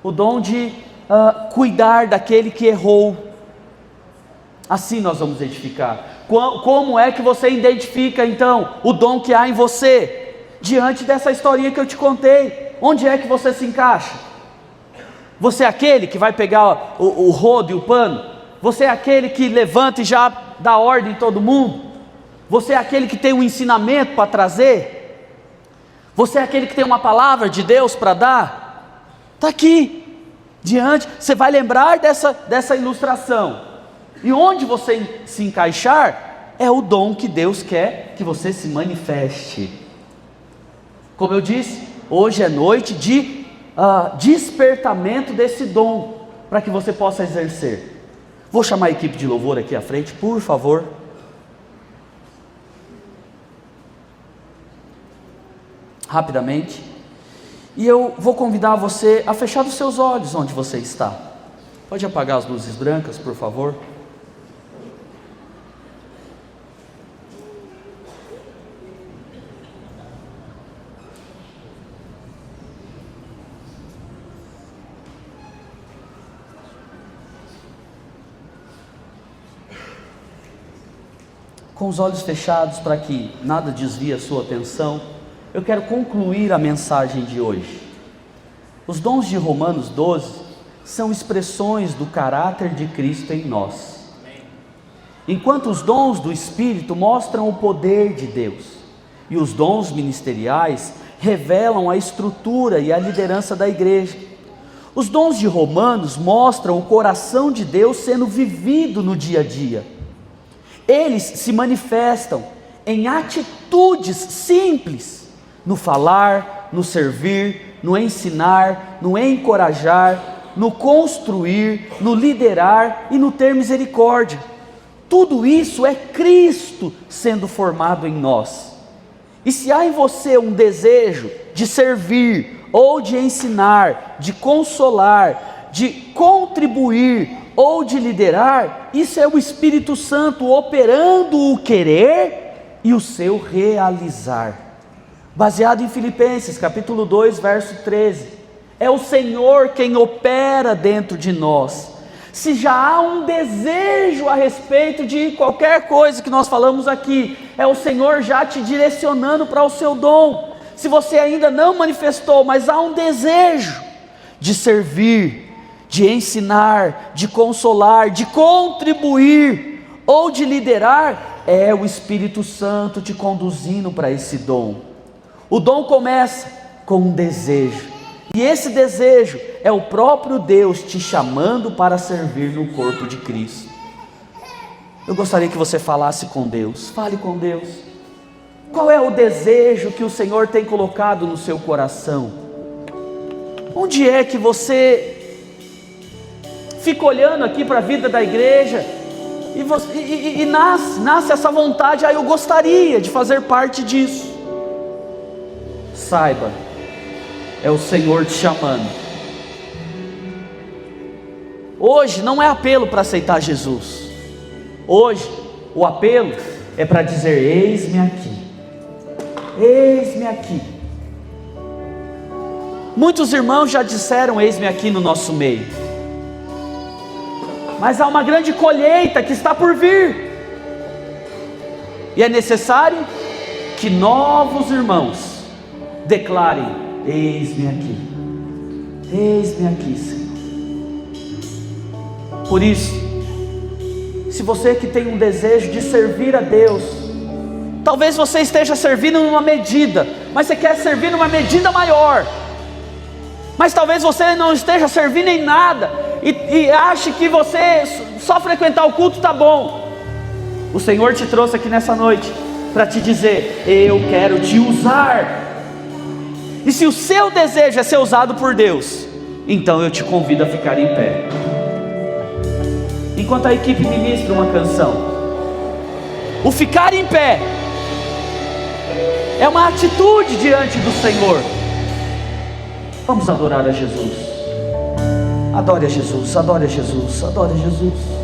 o dom de cuidar daquele que errou. Assim nós vamos edificar. Como é que você identifica então o dom que há em você? Diante dessa historinha que eu te contei, onde é que você se encaixa? Você é aquele que vai pegar o rodo e o pano? Você é aquele que levanta e já dá ordem em todo mundo? Você é aquele que tem um ensinamento para trazer? Você é aquele que tem uma palavra de Deus para dar? Está aqui, diante, você vai lembrar dessa ilustração, e onde você se encaixar, é o dom que Deus quer que você se manifeste. Como eu disse, hoje é noite de despertamento desse dom, para que você possa exercer. Vou chamar a equipe de louvor aqui à frente, por favor. Rapidamente. E eu vou convidar você a fechar os seus olhos onde você está. Pode apagar as luzes brancas, por favor. Com os olhos fechados, para que nada desvie a sua atenção, eu quero concluir a mensagem de hoje. Os dons de Romanos 12 são expressões do caráter de Cristo em nós. Enquanto os dons do Espírito mostram o poder de Deus, e os dons ministeriais revelam a estrutura e a liderança da igreja. Os dons de Romanos mostram o coração de Deus sendo vivido no dia a dia. Eles se manifestam em atitudes simples, no falar, no servir, no ensinar, no encorajar, no construir, no liderar e no ter misericórdia. Tudo isso é Cristo sendo formado em nós. E se há em você um desejo de servir, ou de ensinar, de consolar, de contribuir, ou de liderar, isso é o Espírito Santo operando o querer e o seu realizar. Baseado em Filipenses capítulo 2, verso 13. É o Senhor quem opera dentro de nós. Se já há um desejo a respeito de qualquer coisa que nós falamos aqui, é o Senhor já te direcionando para o seu dom. Se você ainda não manifestou, mas há um desejo de servir, de ensinar, de consolar, de contribuir ou de liderar, é o Espírito Santo te conduzindo para esse dom. O dom começa com um desejo, e esse desejo é o próprio Deus te chamando para servir no corpo de Cristo. Eu gostaria que você falasse com Deus. Fale com Deus. Qual é o desejo que o Senhor tem colocado no seu coração? Onde é que você fica olhando aqui para a vida da igreja e nasce essa vontade? Eu gostaria de fazer parte disso. Saiba, é o Senhor te chamando. Hoje não é apelo para aceitar Jesus. Hoje o apelo é para dizer: eis-me aqui, eis-me aqui. Muitos irmãos já disseram eis-me aqui no nosso meio, mas há uma grande colheita que está por vir, e é necessário que novos irmãos declarem: eis-me aqui, Senhor. Por isso, Se você que tem um desejo de servir a Deus, talvez você esteja servindo numa medida, mas você quer servir numa medida maior. Mas talvez você não esteja servindo em nada e ache que você só frequentar o culto está bom. O Senhor te trouxe aqui nessa noite para te dizer: eu quero te usar. E se o seu desejo é ser usado por Deus, então eu te convido a ficar em pé. Enquanto a equipe ministra uma canção, o ficar em pé é uma atitude diante do Senhor. Vamos adorar a Jesus. Adore a Jesus, adore a Jesus, adore a Jesus.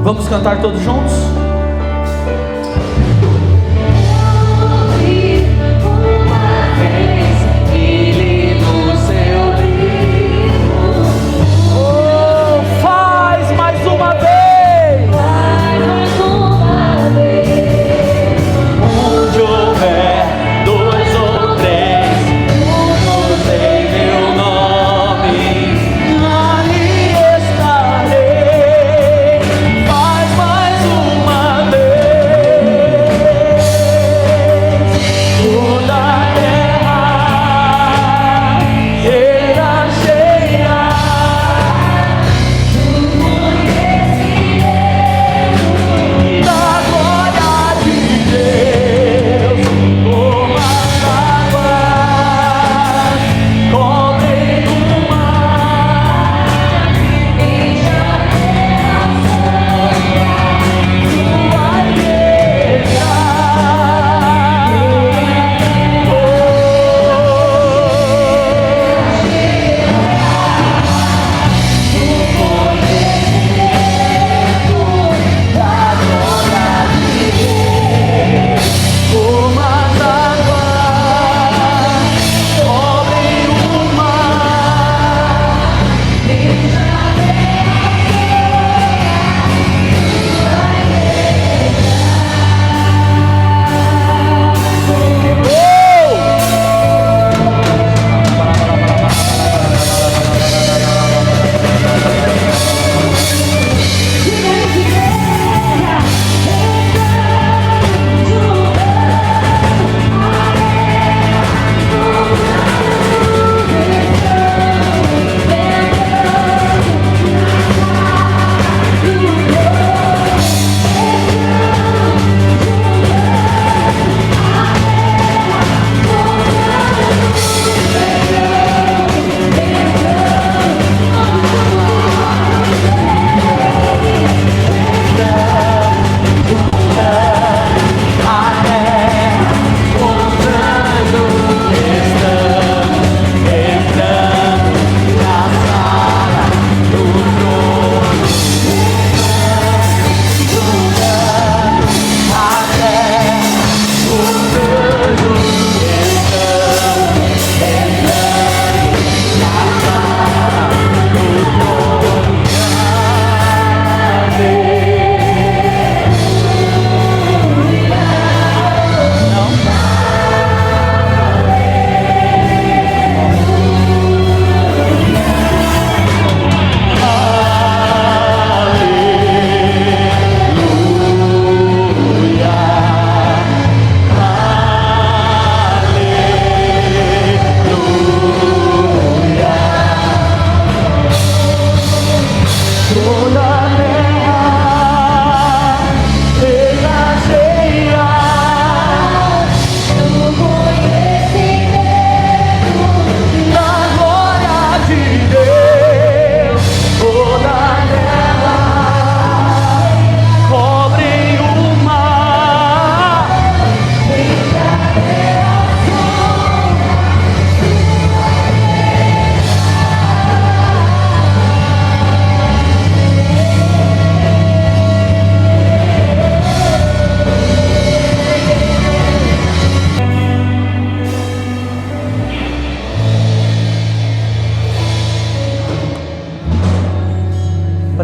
Vamos cantar todos juntos? Uma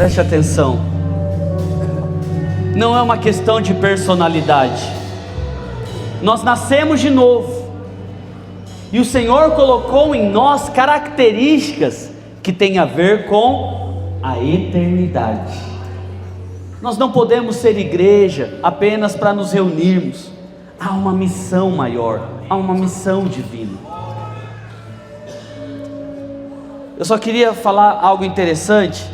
Preste atenção. Não é uma questão de personalidade. Nós nascemos de novo. E o Senhor colocou em nós características que têm a ver com a eternidade. Nós não podemos ser igreja apenas para nos reunirmos. Há uma missão maior, há uma missão divina. Eu só queria falar algo interessante,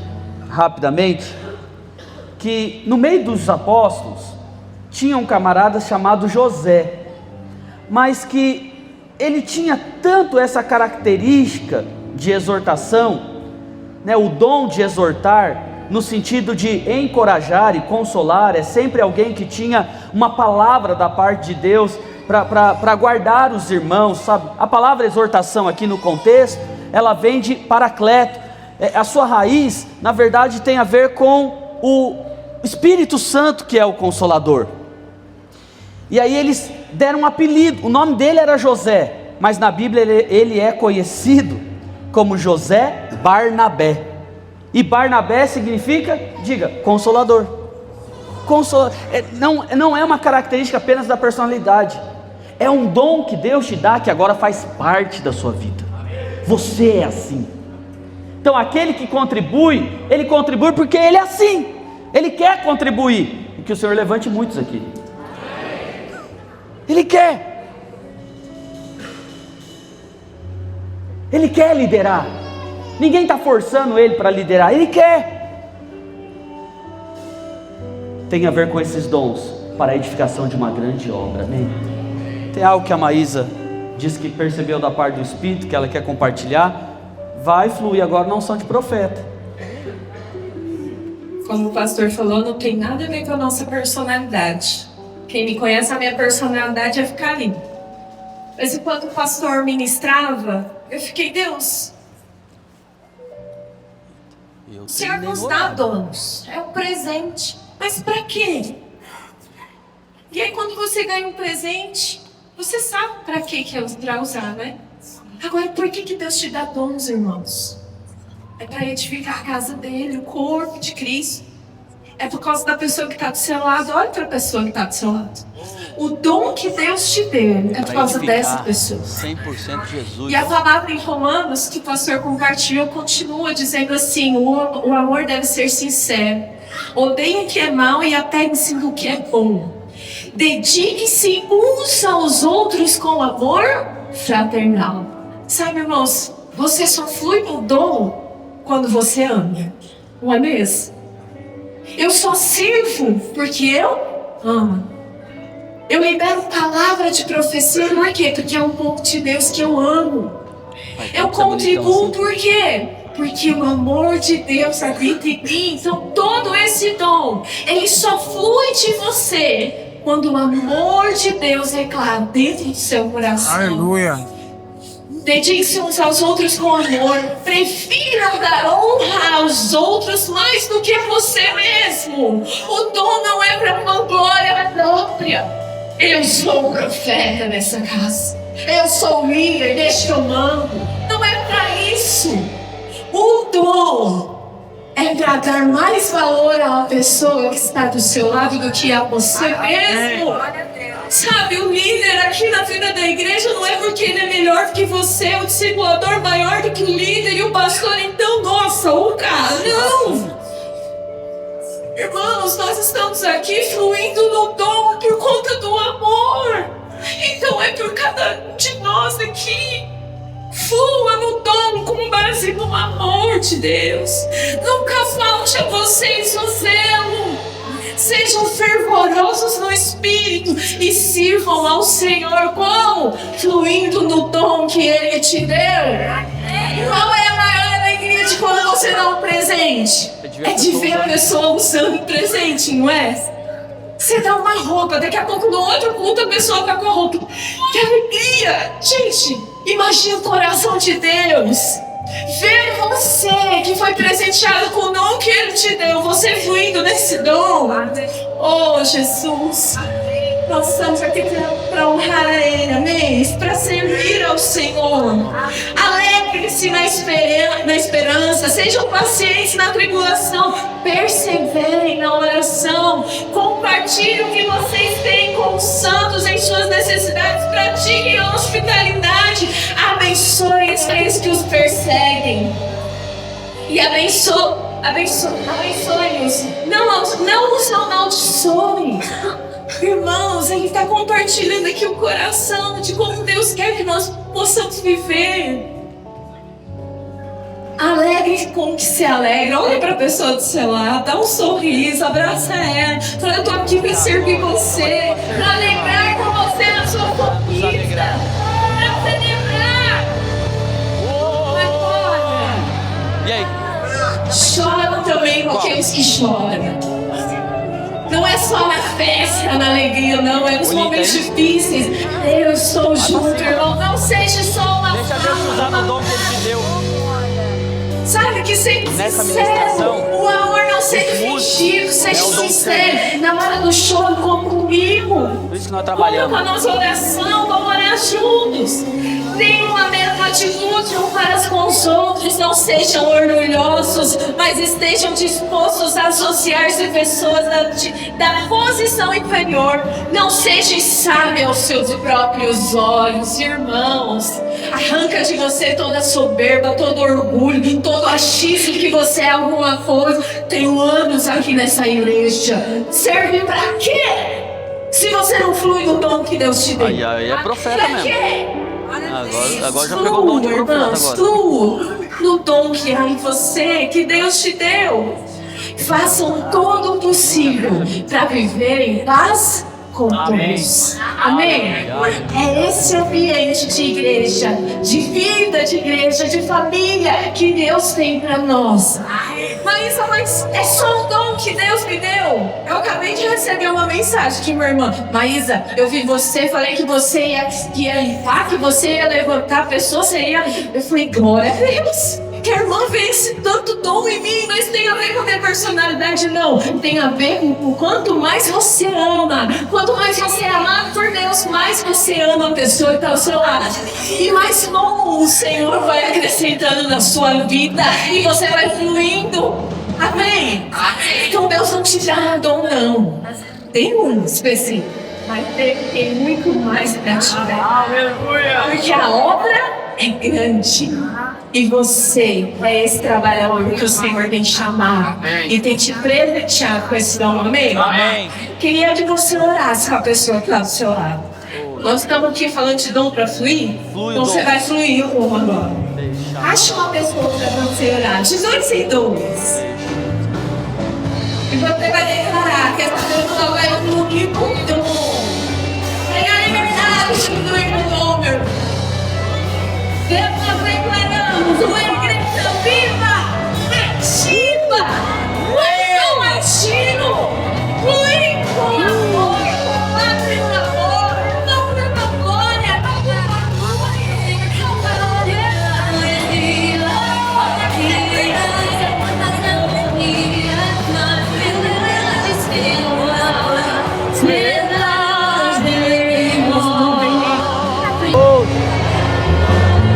rapidamente, que no meio dos apóstolos, tinha um camarada chamado José, mas que ele tinha tanto essa característica de exortação, né, o dom de exortar, no sentido de encorajar e consolar, é sempre alguém que tinha uma palavra da parte de Deus para guardar os irmãos, sabe? A palavra exortação aqui no contexto, ela vem de paracleto, a sua raiz, na verdade, tem a ver com o Espírito Santo, que é o Consolador. E aí eles deram um apelido, o nome dele era José, mas na Bíblia ele é conhecido como José Barnabé. E Barnabé significa, diga, Consolador. Não é uma característica apenas da personalidade, é um dom que Deus te dá, que agora faz parte da sua vida. Você é assim. Então aquele que contribui, ele contribui porque ele é assim, ele quer contribuir. E que o Senhor levante muitos aqui. Ele quer liderar. Ninguém está forçando ele para liderar, ele quer. Tem a ver com esses dons para a edificação de uma grande obra, amém? Tem algo que a Maísa disse que percebeu da parte do Espírito, que ela quer compartilhar. Vai fluir agora na unção de profeta. Como o pastor falou, não tem nada a ver com a nossa personalidade. Quem me conhece, a minha personalidade é ficar ali. Mas enquanto o pastor ministrava, eu fiquei, Deus, o Senhor nos dá dons, é um presente, mas para quê? E aí quando você ganha um presente, você sabe para que é para usar, né? Agora, por que Deus te dá dons, irmãos? É para edificar a casa dele, o corpo de Cristo. É por causa da pessoa que está do seu lado. Olha para a pessoa que está do seu lado. O dom que Deus te deu é por causa dessa pessoa. 100% Jesus. E a palavra em Romanos, que o pastor compartilhou, continua dizendo assim: o amor deve ser sincero. Odeiem o que é mal e apeguem-se no que é bom. Dediquem-se uns aos outros com amor fraternal. Sabe, irmãos, você só flui no dom quando você ama, não é mesmo? Eu só sirvo porque eu amo. Eu libero palavra de profecia, por quê? Porque é um pouco de Deus que eu amo. Eu contribuo por quê? Porque o amor de Deus habita em mim. Então todo esse dom, ele só flui de você quando o amor de Deus é claro dentro do seu coração. Aleluia. Dediquem-se uns aos outros com amor. Prefiram dar honra aos outros mais do que você mesmo. O dom não é para uma glória própria. Eu sou um profeta nessa casa. Eu sou líder deste comando. Não é para isso. O dom é para dar mais valor a uma pessoa que está do seu lado do que a você mesmo. Sabe, o líder aqui na vida da igreja não é porque ele é melhor que você, o discipulador maior do que o líder e o pastor, então, nossa, o cara, não! Irmãos, nós estamos aqui fluindo no dom por conta do amor. Então é por cada um de nós aqui. Flua no dom com base no amor de Deus. Nunca falte a vocês o zelo. Sejam fervorosos no Espírito e sirvam ao Senhor como? Fluindo no dom que Ele te deu. Qual é a maior alegria de quando você dá um presente? É de ver a pessoa usando o presente, não é? Você dá uma roupa, daqui a pouco no outro culto a pessoa está com a roupa. Que alegria! Gente, imagina o coração de Deus. Ver você que foi presenteado com o dom que Ele te deu, você fluindo nesse dom. Oh, Jesus. Nós estamos aqui para honrar a Ele, amém? Para servir ao Senhor. Alegre-se na esperança, sejam pacientes na tribulação, perseverem na oração, compartilhem o que vocês têm com os santos em suas necessidades, pratiquem a hospitalidade, abençoem aqueles que os perseguem e abençoe-os, não os amaldiçoe. Irmãos, Ele está compartilhando aqui o coração de como Deus quer que nós possamos viver. Alegre com que se alegra. Olha para a pessoa do seu lado, dá um sorriso, abraça ela. Fala, eu estou aqui para servir você, para alegrar com você na sua conquista, para celebrar. Agora, E aí? choram também com aqueles que choram. Não é só na festa, na alegria, não. É nos momentos difíceis. Eu estou junto, irmão. Não seja só uma Deixa Deus usar no dom que Ele te deu. Sabe que seja Nessa sincero. ministração, O amor não seja fingido, seja o dom sincero. Na hora do choro, como comigo. Por isso que nós Como trabalhamos. com a nossa oração, vamos orar juntos. Tenham a mesma atitude uns para com os outros. Não sejam orgulhosos, mas estejam dispostos a associar-se a pessoas da posição inferior. Não sejam sábios aos seus próprios olhos, irmãos. Arranca de você toda soberba, todo orgulho, todo achismo que você é alguma coisa. Tenho anos aqui nessa igreja. Serve pra quê? Se você não flui no dom que Deus te deu. Aí é profeta Pra mesmo. quê? Agora já pegou o dom de profeta Irmãos, agora. flua no dom que há em você, que Deus te deu. Façam todo o possível para viver em paz com todos. Amém? É esse ambiente de igreja, de vida de igreja, de família que Deus tem para nós. Maísa, é só o dom que Deus me deu. Eu acabei de receber uma mensagem de minha irmã. Maísa, eu vi você, falei que você ia limpar, que você ia levantar a pessoa, você ia... Eu falei, glória a Deus. Que a irmã vê esse tanto dom em mim, mas tem a ver com a minha personalidade, não. Tem a ver com o quanto mais você ama, quanto mais você é amado por Deus, mais você ama a pessoa que está ao seu lado. E mais bom o Senhor vai acrescentando na sua vida e você vai fluindo. Amém? Então Deus não te dá dom, não. Tem um específico, mas tem muito mais para te dar. Porque a obra é grande. E você é esse trabalhador que o Senhor tem chamado e tem te presenteado com esse dom, amém? Amém. Queria que você orasse com a pessoa que está do seu lado. Nós estamos aqui falando de dom para fluir. Flui o Então dom. você vai fluir como agora. Acha uma pessoa para você orar, de 2 em 2. E você vai declarar que essa pessoa vai fluir com o dom. Tem a liberdade de fluir com o dom, meu irmão. Deus, nós declaramos uma igreja viva, ativa, não ativo, flui com amor, com paz e amor, não pela glória, não pela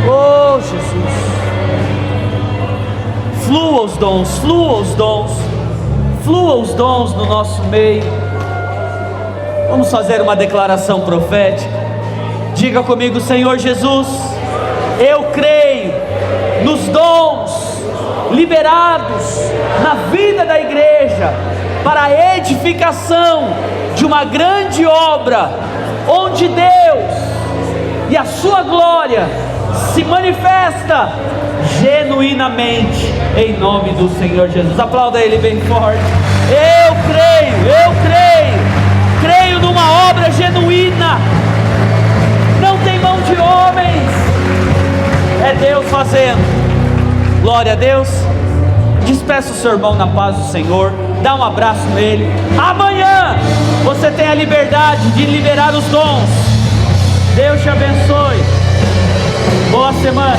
Oh, Jesus. Flua os dons, flua os dons, flua os dons no nosso meio. Vamos fazer uma declaração profética. Diga comigo, Senhor Jesus, eu creio nos dons liberados na vida da igreja para a edificação de uma grande obra, onde Deus e a sua glória se manifesta genuinamente, em nome do Senhor Jesus. Aplauda Ele bem forte. Eu creio numa obra genuína. Não tem mão de homens, é Deus fazendo. Glória a Deus. Despeça o seu irmão na paz do Senhor, dá um abraço nele. Amanhã você tem a liberdade de liberar os dons. Deus te abençoe. Boa semana.